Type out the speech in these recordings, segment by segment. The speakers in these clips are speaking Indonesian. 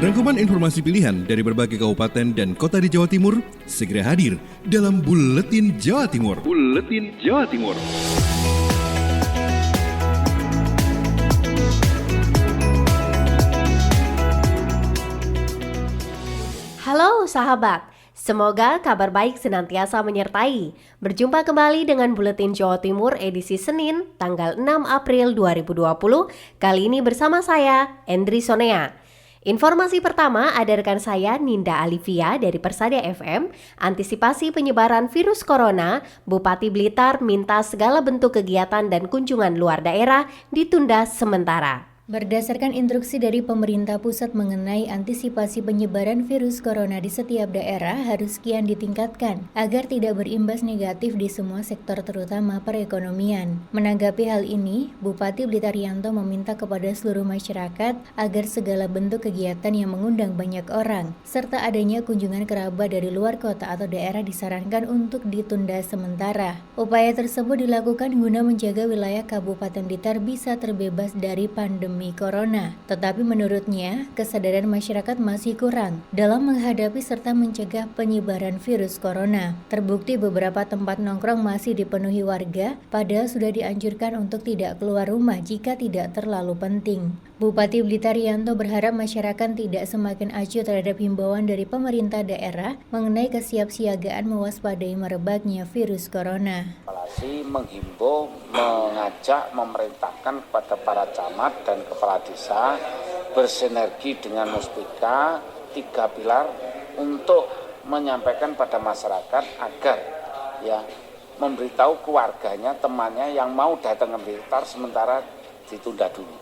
Rangkuman informasi pilihan dari berbagai kabupaten dan kota di Jawa Timur segera hadir dalam Buletin Jawa Timur. Buletin Jawa Timur. Halo sahabat, semoga kabar baik senantiasa menyertai. Berjumpa kembali dengan Buletin Jawa Timur edisi Senin, tanggal 6 April 2020. Kali ini bersama saya, Endri Sonea. Informasi pertama ada rekan saya Ninda Alivia dari Persada FM. Antisipasi penyebaran virus corona, Bupati Blitar minta segala bentuk kegiatan dan kunjungan luar daerah ditunda sementara. Berdasarkan instruksi dari pemerintah pusat mengenai antisipasi penyebaran virus corona di setiap daerah harus kian ditingkatkan agar tidak berimbas negatif di semua sektor terutama perekonomian. Menanggapi hal ini, Bupati Blitar Rianto meminta kepada seluruh masyarakat agar segala bentuk kegiatan yang mengundang banyak orang serta adanya kunjungan kerabat dari luar kota atau daerah disarankan untuk ditunda sementara. Upaya tersebut dilakukan guna menjaga wilayah Kabupaten Blitar bisa terbebas dari pandemi corona. Tetapi menurutnya, kesadaran masyarakat masih kurang dalam menghadapi serta mencegah penyebaran virus corona. Terbukti beberapa tempat nongkrong masih dipenuhi warga, padahal sudah dianjurkan untuk tidak keluar rumah jika tidak terlalu penting. Bupati Blitar Rianto berharap masyarakat tidak semakin acuh terhadap himbauan dari pemerintah daerah mengenai kesiapsiagaan mewaspadai merebaknya virus corona. Menghimbau, mengajak, memerintahkan kepada para camat dan kepala desa bersinergi dengan Muspika 3 pilar untuk menyampaikan pada masyarakat agar memberitahu keluarganya, temannya yang mau datang ke Blitar sementara ditunda dulu.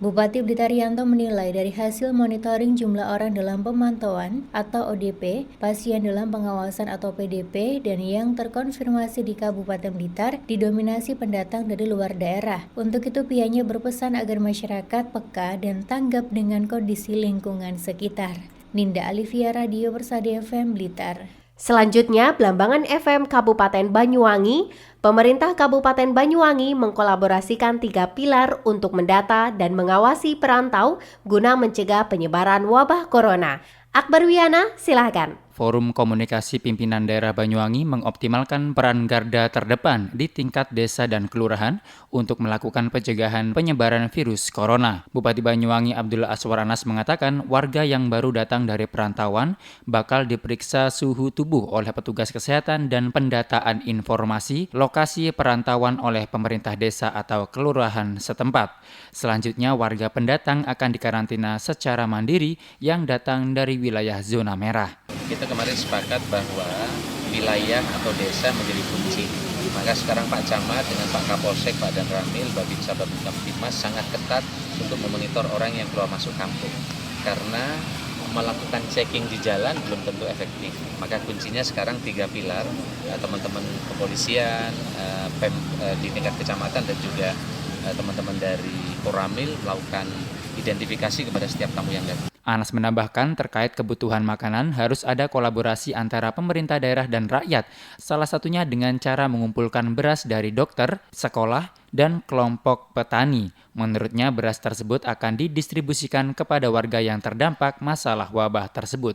Bupati Blitar Rianto menilai dari hasil monitoring jumlah orang dalam pemantauan atau ODP, pasien dalam pengawasan atau PDP, dan yang terkonfirmasi di Kabupaten Blitar didominasi pendatang dari luar daerah. Untuk itu pihaknya berpesan agar masyarakat peka dan tanggap dengan kondisi lingkungan sekitar. Ninda Alivia, Radio Persada FM Blitar. Selanjutnya, Blambangan FM Kabupaten Banyuwangi. Pemerintah Kabupaten Banyuwangi mengkolaborasikan 3 pilar untuk mendata dan mengawasi perantau guna mencegah penyebaran wabah corona. Akbar Wiana, silakan. Forum Komunikasi Pimpinan Daerah Banyuwangi mengoptimalkan peran garda terdepan di tingkat desa dan kelurahan untuk melakukan pencegahan penyebaran virus corona. Bupati Banyuwangi Abdullah Aswar Anas mengatakan warga yang baru datang dari perantauan bakal diperiksa suhu tubuh oleh petugas kesehatan dan pendataan informasi lokasi perantauan oleh pemerintah desa atau kelurahan setempat. Selanjutnya warga pendatang akan dikarantina secara mandiri yang datang dari wilayah zona merah. Kita kemarin sepakat bahwa wilayah atau desa menjadi kunci. Maka sekarang Pak Camat dengan Pak Kapolsek, Pak Dan Ramil, Babinsa Babinkamtibmas sangat ketat untuk memonitor orang yang keluar masuk kampung. Karena melakukan checking di jalan belum tentu efektif. Maka kuncinya sekarang 3 pilar, teman-teman kepolisian, di tingkat kecamatan dan juga teman-teman dari Koramil melakukan identifikasi kepada setiap tamu yang datang. Anas menambahkan terkait kebutuhan makanan harus ada kolaborasi antara pemerintah daerah dan rakyat, salah satunya dengan cara mengumpulkan beras dari dokter, sekolah, dan kelompok petani. Menurutnya beras tersebut akan didistribusikan kepada warga yang terdampak masalah wabah tersebut.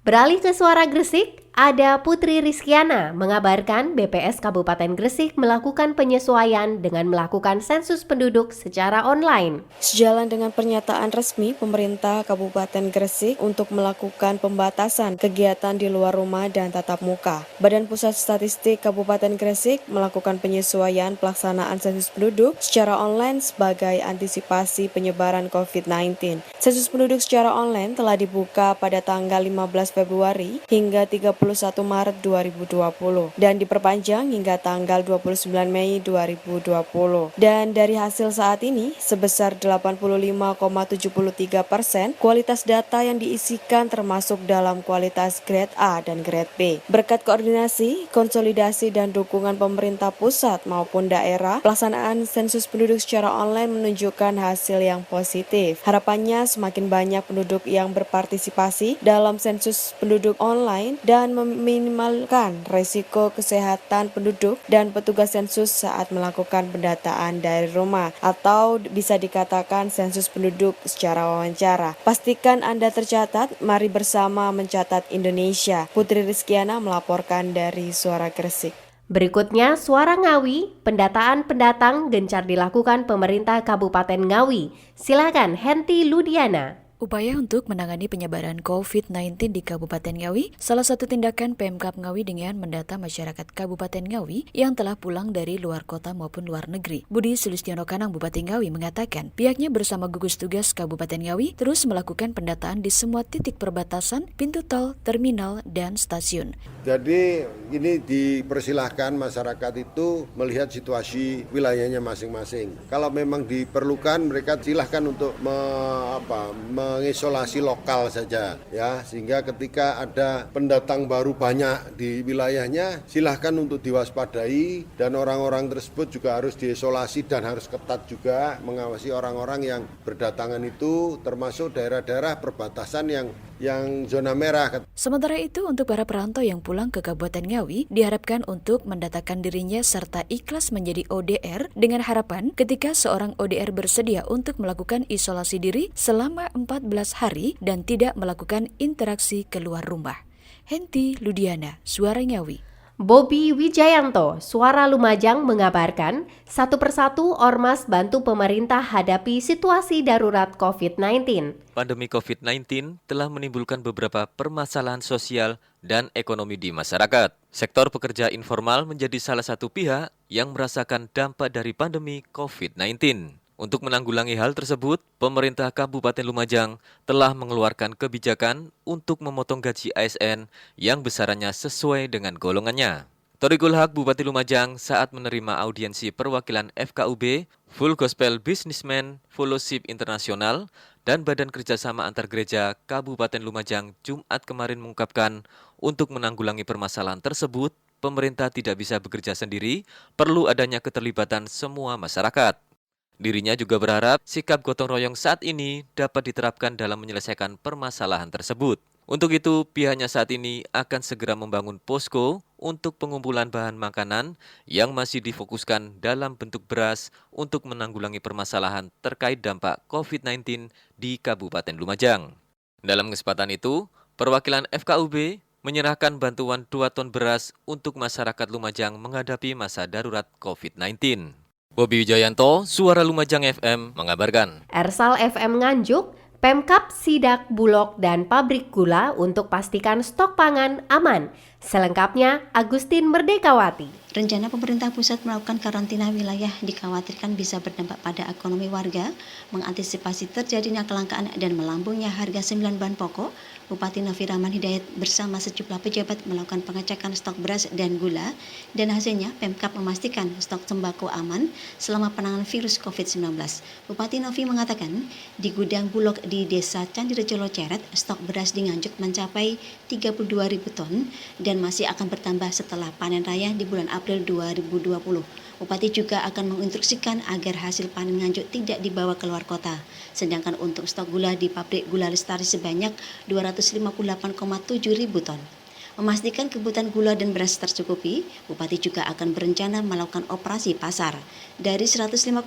Beralih ke Suara Gresik, ada Putri Rizkiana mengabarkan BPS Kabupaten Gresik melakukan penyesuaian dengan melakukan sensus penduduk secara online. Sejalan dengan pernyataan resmi pemerintah Kabupaten Gresik untuk melakukan pembatasan kegiatan di luar rumah dan tatap muka, Badan Pusat Statistik Kabupaten Gresik melakukan penyesuaian pelaksanaan sensus penduduk secara online sebagai antisipasi penyebaran COVID-19. Sensus penduduk secara online telah dibuka pada tanggal 15 Februari hingga 31 Maret 2020 dan diperpanjang hingga tanggal 29 Mei 2020. Dan dari hasil saat ini sebesar 85,73% kualitas data yang diisikan termasuk dalam kualitas grade A dan grade B. Berkat koordinasi, konsolidasi dan dukungan pemerintah pusat maupun daerah, pelaksanaan sensus penduduk secara online menunjukkan hasil yang positif. Harapannya semakin banyak penduduk yang berpartisipasi dalam sensus penduduk online dan akan meminimalkan resiko kesehatan penduduk dan petugas sensus saat melakukan pendataan dari rumah atau bisa dikatakan sensus penduduk secara wawancara. Pastikan Anda tercatat, mari bersama mencatat Indonesia. Putri Rizkiana melaporkan dari Suara Gresik. Berikutnya, Suara Ngawi, pendataan pendatang gencar dilakukan pemerintah Kabupaten Ngawi. Silakan Henti Ludiana. Upaya untuk menangani penyebaran COVID-19 di Kabupaten Ngawi, salah satu tindakan Pemkab Ngawi dengan mendata masyarakat Kabupaten Ngawi yang telah pulang dari luar kota maupun luar negeri. Budi Sulistiono Kanang Bupati Ngawi mengatakan, pihaknya bersama gugus tugas Kabupaten Ngawi terus melakukan pendataan di semua titik perbatasan, pintu tol, terminal, dan stasiun. Jadi ini dipersilahkan masyarakat itu melihat situasi wilayahnya masing-masing. Kalau memang diperlukan, mereka silahkan untuk mengisolasi lokal saja, ya, sehingga ketika ada pendatang baru banyak di wilayahnya, silahkan untuk diwaspadai dan orang-orang tersebut juga harus diisolasi dan harus ketat juga mengawasi orang-orang yang berdatangan itu, termasuk daerah-daerah perbatasan yang zona merah. Sementara itu, untuk para perantau yang pulang ke Kabupaten Ngawi, diharapkan untuk mendatakan dirinya serta ikhlas menjadi ODR dengan harapan ketika seorang ODR bersedia untuk melakukan isolasi diri selama 14 hari dan tidak melakukan interaksi keluar rumah. Henti Ludiana, Suara Ngawi. Bobi Wijayanto, Suara Lumajang mengabarkan, satu persatu ormas bantu pemerintah hadapi situasi darurat COVID-19. Pandemi COVID-19 telah menimbulkan beberapa permasalahan sosial dan ekonomi di masyarakat. Sektor pekerja informal menjadi salah satu pihak yang merasakan dampak dari pandemi COVID-19. Untuk menanggulangi hal tersebut, pemerintah Kabupaten Lumajang telah mengeluarkan kebijakan untuk memotong gaji ASN yang besarannya sesuai dengan golongannya. Thoriqul Haq Bupati Lumajang saat menerima audiensi perwakilan FKUB, Full Gospel Businessman Fellowship Internasional, dan Badan Kerjasama Antar Gereja Kabupaten Lumajang Jumat kemarin mengungkapkan, untuk menanggulangi permasalahan tersebut, pemerintah tidak bisa bekerja sendiri, perlu adanya keterlibatan semua masyarakat. Dirinya juga berharap sikap gotong royong saat ini dapat diterapkan dalam menyelesaikan permasalahan tersebut. Untuk itu, pihaknya saat ini akan segera membangun posko untuk pengumpulan bahan makanan yang masih difokuskan dalam bentuk beras untuk menanggulangi permasalahan terkait dampak COVID-19 di Kabupaten Lumajang. Dalam kesempatan itu, perwakilan FKUB menyerahkan bantuan 2 ton beras untuk masyarakat Lumajang menghadapi masa darurat COVID-19. Bobi Wijayanto, Suara Lumajang FM, mengabarkan. Ersal FM Nganjuk, Pemkab sidak Bulog dan pabrik gula untuk pastikan stok pangan aman. Selengkapnya, Agustin Merdekawati. Rencana pemerintah pusat melakukan karantina wilayah dikhawatirkan bisa berdampak pada ekonomi warga, mengantisipasi terjadinya kelangkaan dan melambungnya harga 9 bahan pokok. Bupati Novi Rahman Hidayat bersama sejumlah pejabat melakukan pengecekan stok beras dan gula, dan hasilnya Pemkab memastikan stok sembako aman selama penanganan virus COVID-19. Bupati Novi mengatakan, di gudang Bulog di Desa Candirejo Loceret, stok beras di Nganjuk mencapai 32.000 ton dan masih akan bertambah setelah panen raya di bulan April 2020. Bupati juga akan menginstruksikan agar hasil panen Nganjuk tidak dibawa keluar kota. Sedangkan untuk stok gula di pabrik gula Lestari sebanyak 258,7 ribu ton. Memastikan kebutuhan gula dan beras tercukupi, Bupati juga akan berencana melakukan operasi pasar. Dari 105,3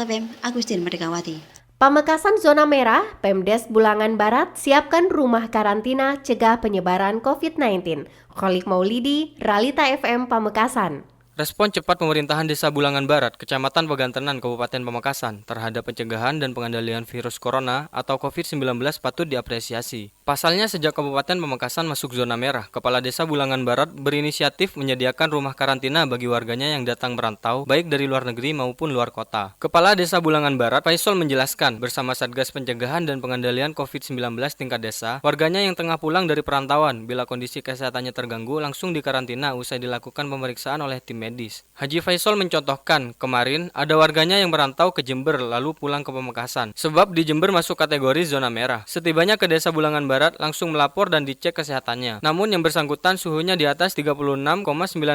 FM, Agustin Merdekawati. Pamekasan zona merah, Pemdes Bulangan Barat siapkan rumah karantina cegah penyebaran COVID-19. Kholik Maulidi, Ralita FM Pamekasan. Respon cepat pemerintahan Desa Bulangan Barat, Kecamatan Pegantenan, Kabupaten Pamekasan terhadap pencegahan dan pengendalian virus corona atau COVID-19 patut diapresiasi. Pasalnya sejak Kabupaten Pamekasan masuk zona merah, Kepala Desa Bulangan Barat berinisiatif menyediakan rumah karantina bagi warganya yang datang merantau, baik dari luar negeri maupun luar kota. Kepala Desa Bulangan Barat, Faisal menjelaskan, bersama Satgas Pencegahan dan Pengendalian COVID-19 tingkat desa, warganya yang tengah pulang dari perantauan, bila kondisi kesehatannya terganggu, langsung dikarantina usai dilakukan pemeriksaan oleh tim medis. Haji Faisal mencontohkan, kemarin ada warganya yang merantau ke Jember lalu pulang ke Pamekasan, sebab di Jember masuk kategori zona merah. Setibanya ke Desa Bulangan Barat, langsung melapor dan dicek kesehatannya. Namun yang bersangkutan suhunya di atas 36,9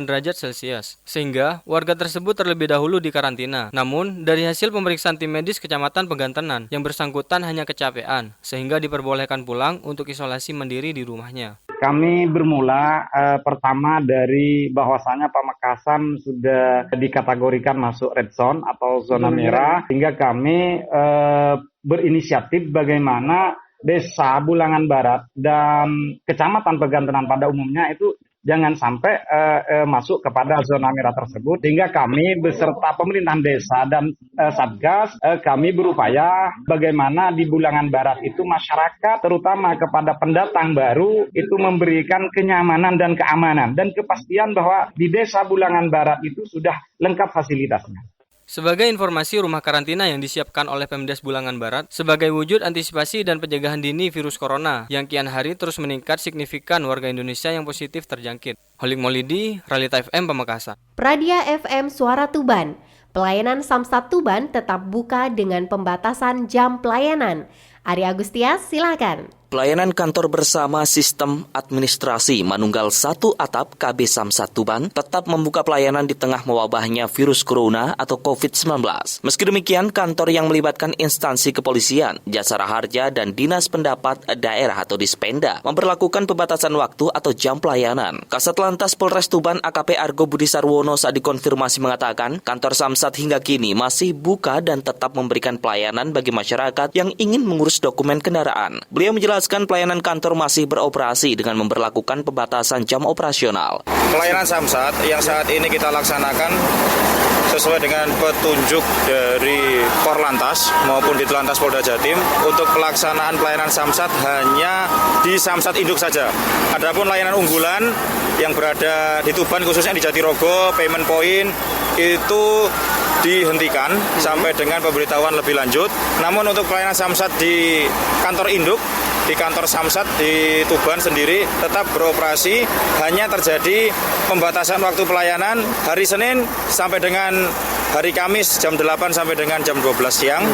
derajat Celcius, sehingga warga tersebut terlebih dahulu dikarantina. Namun, dari hasil pemeriksaan tim medis Kecamatan Pegantenan, yang bersangkutan hanya kecapean, sehingga diperbolehkan pulang untuk isolasi mandiri di rumahnya. Kami bermula pertama dari bahwasanya Pamekasan sudah dikategorikan masuk red zone atau zona merah, sehingga kami berinisiatif bagaimana Desa Bulangan Barat dan Kecamatan Pegantenan pada umumnya itu jangan sampai masuk kepada zona merah tersebut, sehingga kami beserta pemerintahan desa dan Satgas kami berupaya bagaimana di Bulangan Barat itu masyarakat terutama kepada pendatang baru itu memberikan kenyamanan dan keamanan dan kepastian bahwa di Desa Bulangan Barat itu sudah lengkap fasilitasnya. Sebagai informasi, rumah karantina yang disiapkan oleh Pemdes Bulangan Barat sebagai wujud antisipasi dan pencegahan dini virus corona yang kian hari terus meningkat signifikan warga Indonesia yang positif terjangkit. Holik Maulidi, Realita FM Pamekasan. Pradia FM Suara Tuban. Pelayanan Samsat Tuban tetap buka dengan pembatasan jam pelayanan. Ari Agustias, silakan. Pelayanan kantor bersama sistem administrasi Manunggal 1 Atap KB Samsat Tuban tetap membuka pelayanan di tengah mewabahnya virus corona atau COVID-19. Meski demikian, kantor yang melibatkan instansi kepolisian, Jasara Harja, dan Dinas Pendapat Daerah atau Dispenda memberlakukan pembatasan waktu atau jam pelayanan. Kasat Lantas Polres Tuban AKP Argo Budi Sarwono saat dikonfirmasi mengatakan, kantor Samsat hingga kini masih buka dan tetap memberikan pelayanan bagi masyarakat yang ingin mengurus dokumen kendaraan. Beliau menjelaskan pelayanan kantor masih beroperasi dengan memberlakukan pembatasan jam operasional. Pelayanan Samsat yang saat ini kita laksanakan sesuai dengan petunjuk dari Korlantas maupun di Telantas Polda Jatim untuk pelaksanaan pelayanan Samsat hanya di Samsat induk saja. Adapun layanan unggulan yang berada di Tuban khususnya di Jatirogo, Payment Point itu dihentikan sampai dengan pemberitahuan lebih lanjut. Namun untuk pelayanan Samsat di kantor induk, di kantor Samsat di Tuban sendiri tetap beroperasi, hanya terjadi pembatasan waktu pelayanan hari Senin sampai dengan hari Kamis jam 8 sampai dengan jam 12 siang.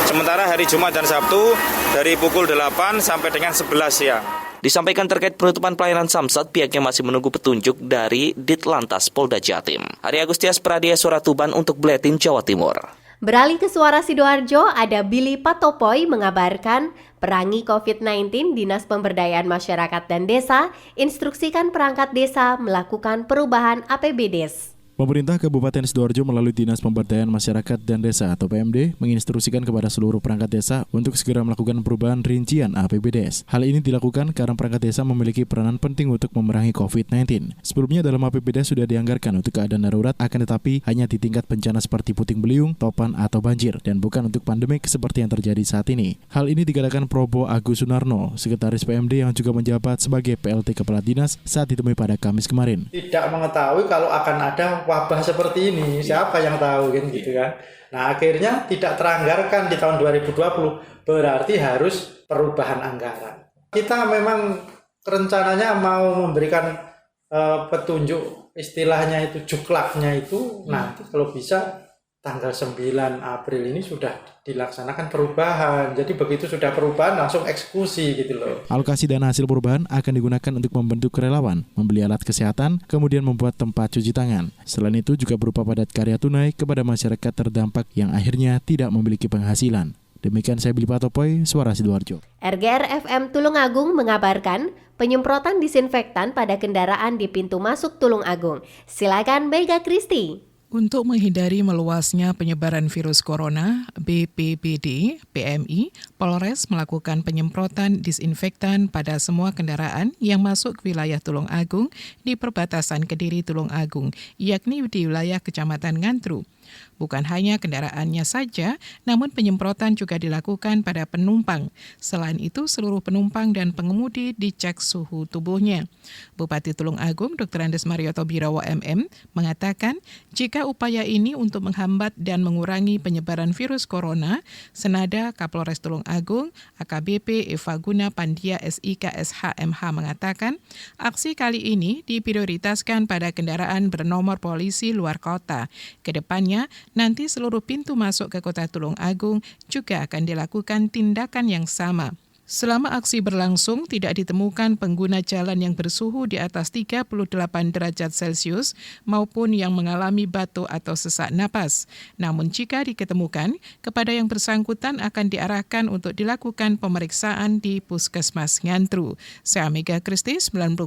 Sementara hari Jumat dan Sabtu dari pukul 8 sampai dengan 11 siang. Disampaikan terkait penutupan pelayanan Samsat, pihaknya masih menunggu petunjuk dari Ditlantas Polda Jatim. Ari Agustias, Pradia Suara Tuban untuk Buletin Jawa Timur. Beralih ke Suara Sidoarjo, ada Billy Patopoy mengabarkan perangi COVID-19, Dinas Pemberdayaan Masyarakat dan Desa instruksikan perangkat desa melakukan perubahan APBDes. Pemerintah Kabupaten Sidoarjo melalui Dinas Pemberdayaan Masyarakat dan Desa atau PMD menginstruksikan kepada seluruh perangkat desa untuk segera melakukan perubahan rincian APBDes. Hal ini dilakukan karena perangkat desa memiliki peranan penting untuk memerangi COVID-19. Sebelumnya dalam APBDes sudah dianggarkan untuk keadaan darurat, akan tetapi hanya di tingkat bencana seperti puting beliung, topan, atau banjir, dan bukan untuk pandemik seperti yang terjadi saat ini. Hal ini dikatakan Probo Agus Sunarno, Sekretaris PMD yang juga menjabat sebagai PLT Kepala Dinas saat ditemui pada Kamis kemarin. Tidak mengetahui kalau akan ada wabah seperti ini, siapa yang tahu kan gitu kan. Nah akhirnya tidak teranggarkan di tahun 2020, berarti harus perubahan anggaran. Kita memang rencananya mau memberikan petunjuk, istilahnya itu juklaknya itu nanti kalau bisa tanggal 9 April ini sudah dilaksanakan perubahan. Jadi begitu sudah perubahan langsung eksekusi gitu loh. Alokasi dana hasil perubahan akan digunakan untuk membentuk relawan, membeli alat kesehatan, kemudian membuat tempat cuci tangan. Selain itu juga berupa padat karya tunai kepada masyarakat terdampak yang akhirnya tidak memiliki penghasilan. Demikian saya Billy Patopoy, Suara Sidoarjo. RGR FM Tulungagung mengabarkan penyemprotan disinfektan pada kendaraan di pintu masuk Tulungagung. Silakan Mega Kristi. Untuk menghindari meluasnya penyebaran virus corona, BPBD, PMI, Polres melakukan penyemprotan disinfektan pada semua kendaraan yang masuk ke wilayah Tulungagung di perbatasan Kediri Tulungagung, yakni di wilayah Kecamatan Ngantru. Bukan hanya kendaraannya saja, namun penyemprotan juga dilakukan pada penumpang. Selain itu, seluruh penumpang dan pengemudi dicek suhu tubuhnya. Bupati Tulungagung, Dr. Andes Marioto Birawa MM, mengatakan jika upaya ini untuk menghambat dan mengurangi penyebaran virus corona, senada Kapolres Tulungagung, AKBP Eva Guna Pandia SIK SHMH mengatakan, aksi kali ini diprioritaskan pada kendaraan bernomor polisi luar kota. Kedepannya, nanti seluruh pintu masuk ke kota Tulungagung juga akan dilakukan tindakan yang sama. Selama aksi berlangsung, tidak ditemukan pengguna jalan yang bersuhu di atas 38 derajat Celcius maupun yang mengalami batuk atau sesak napas. Namun jika diketemukan, kepada yang bersangkutan akan diarahkan untuk dilakukan pemeriksaan di Puskesmas Ngantru. Saya Mega Kristi, 90,1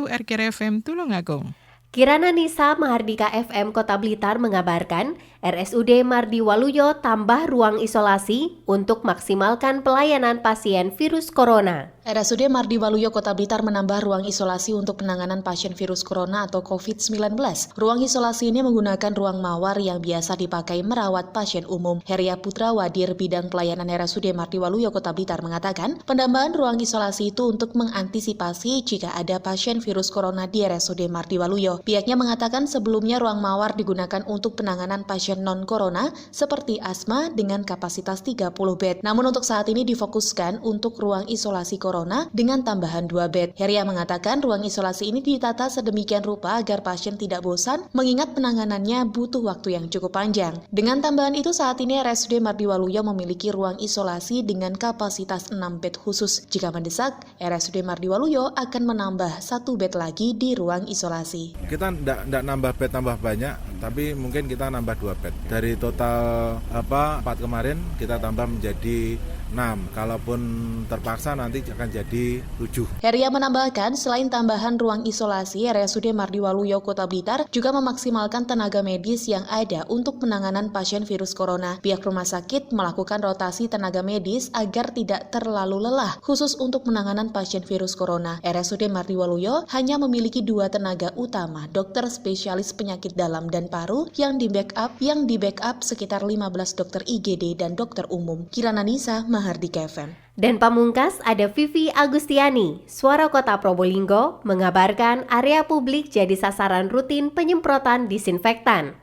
RKR FM Tulungagung. Kirana Nisa Mahardika FM Kota Blitar mengabarkan RSUD Mardi Waluyo tambah ruang isolasi untuk maksimalkan pelayanan pasien virus corona. RSUD Mardi Waluyo Kota Blitar menambah ruang isolasi untuk penanganan pasien virus corona atau COVID-19. Ruang isolasi ini menggunakan ruang mawar yang biasa dipakai merawat pasien umum. Heria Putra Wadir Bidang Pelayanan RSUD Mardi Waluyo Kota Blitar mengatakan, penambahan ruang isolasi itu untuk mengantisipasi jika ada pasien virus corona di RSUD Mardi Waluyo. Pihaknya mengatakan sebelumnya ruang mawar digunakan untuk penanganan pasien non-corona seperti asma dengan kapasitas 30 bed. Namun untuk saat ini difokuskan untuk ruang isolasi corona dengan tambahan 2 bed. Heria mengatakan ruang isolasi ini ditata sedemikian rupa agar pasien tidak bosan mengingat penanganannya butuh waktu yang cukup panjang. Dengan tambahan itu saat ini RSUD Mardi Waluyo memiliki ruang isolasi dengan kapasitas 6 bed khusus. Jika mendesak, RSUD Mardi Waluyo akan menambah 1 bed lagi di ruang isolasi. Kita tidak nambah bed tambah banyak, tapi mungkin kita nambah 2 bed. Dari total 4 kemarin kita tambah menjadi 6. Kalaupun terpaksa nanti akan jadi 7. Heria menambahkan selain tambahan ruang isolasi, RSUD Mardi Waluyo Kota Blitar juga memaksimalkan tenaga medis yang ada untuk penanganan pasien virus corona. Pihak rumah sakit melakukan rotasi tenaga medis agar tidak terlalu lelah, khusus untuk penanganan pasien virus corona. RSUD Mardi Waluyo hanya memiliki 2 tenaga utama, dokter spesialis penyakit dalam dan paru yang di backup sekitar 15 dokter IGD dan dokter umum. Kirana Nisa, Mahardika FM. Dan pamungkas ada Vivi Agustiani, Suara Kota Probolinggo, mengabarkan area publik jadi sasaran rutin penyemprotan disinfektan.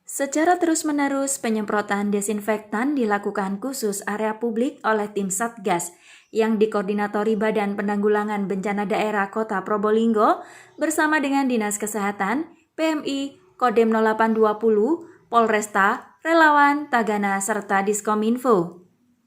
Secara terus-menerus, penyemprotan desinfektan dilakukan khusus area publik oleh tim Satgas yang dikoordinatori Badan Penanggulangan Bencana Daerah Kota Probolinggo bersama dengan Dinas Kesehatan, PMI, Kodem 0820, Polresta, relawan, Tagana, serta Diskominfo.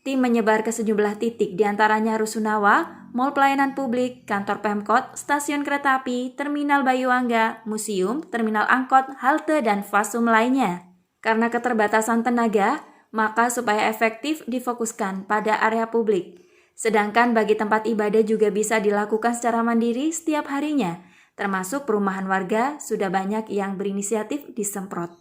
Tim menyebar ke sejumlah titik diantaranya Rusunawa, Mall Pelayanan Publik, Kantor Pemkot, Stasiun Kereta Api, Terminal Bayuangga, Museum, Terminal Angkot, Halte, dan fasum lainnya. Karena keterbatasan tenaga, maka supaya efektif difokuskan pada area publik. Sedangkan bagi tempat ibadah juga bisa dilakukan secara mandiri setiap harinya, termasuk perumahan warga sudah banyak yang berinisiatif disemprot.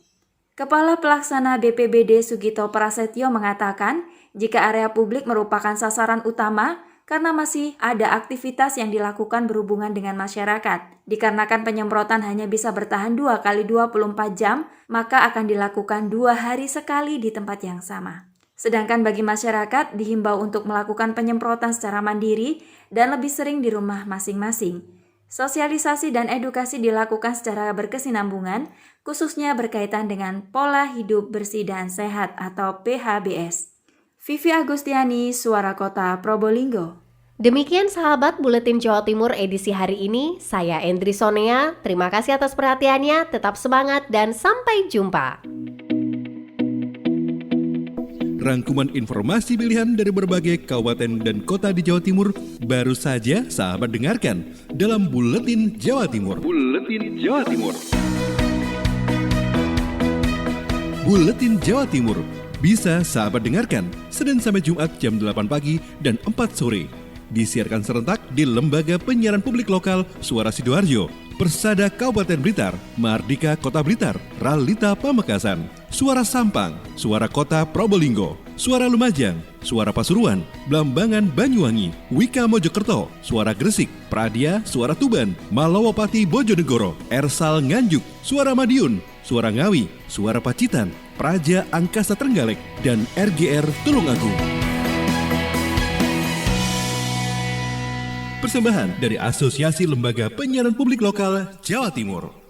Kepala Pelaksana BPBD Sugito Prasetyo mengatakan, jika area publik merupakan sasaran utama karena masih ada aktivitas yang dilakukan berhubungan dengan masyarakat. Dikarenakan penyemprotan hanya bisa bertahan 2 kali 24 jam, maka akan dilakukan 2 hari sekali di tempat yang sama. Sedangkan bagi masyarakat dihimbau untuk melakukan penyemprotan secara mandiri dan lebih sering di rumah masing-masing. Sosialisasi dan edukasi dilakukan secara berkesinambungan, khususnya berkaitan dengan pola hidup bersih dan sehat atau PHBS. Vivi Agustiani, Suara Kota Probolinggo. Demikian sahabat Buletin Jawa Timur edisi hari ini, saya Endri Sonea, terima kasih atas perhatiannya, tetap semangat dan sampai jumpa. Rangkuman informasi pilihan dari berbagai kabupaten dan kota di Jawa Timur baru saja sahabat dengarkan dalam Buletin Jawa Timur. Buletin Jawa Timur. Buletin Jawa Timur bisa sahabat dengarkan Senin sampai Jumat jam 8 pagi dan 4 sore. Disiarkan serentak di Lembaga Penyiaran Publik Lokal Suara Sidoarjo, Persada Kabupaten Blitar, Mahardika Kota Blitar, Ralita Pamekasan, Suara Sampang, Suara Kota Probolinggo, Suara Lumajang, Suara Pasuruan, Blambangan Banyuwangi, Wika Mojokerto, Suara Gresik, Pradia, Suara Tuban, Malawapati Bojonegoro, Ersal Nganjuk, Suara Madiun, Suara Ngawi, Suara Pacitan, Praja Angkasa Trenggalek, dan RGR Tulungagung. Persembahan dari Asosiasi Lembaga Penyiaran Publik Lokal Jawa Timur.